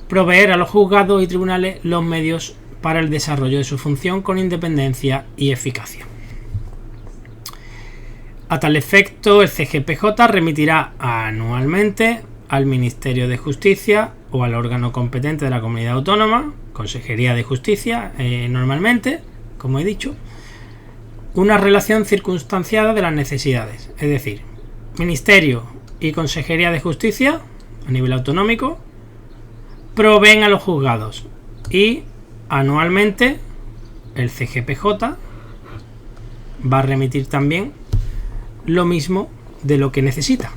proveer a los juzgados y tribunales los medios para el desarrollo de su función con independencia y eficacia. A tal efecto, el CGPJ remitirá anualmente al Ministerio de Justicia o al órgano competente de la comunidad autónoma, Consejería de Justicia, normalmente, como he dicho, una relación circunstanciada de las necesidades. Es decir, Ministerio y Consejería de Justicia, a nivel autonómico, proveen a los juzgados y anualmente el CGPJ va a remitir también lo mismo de lo que necesita.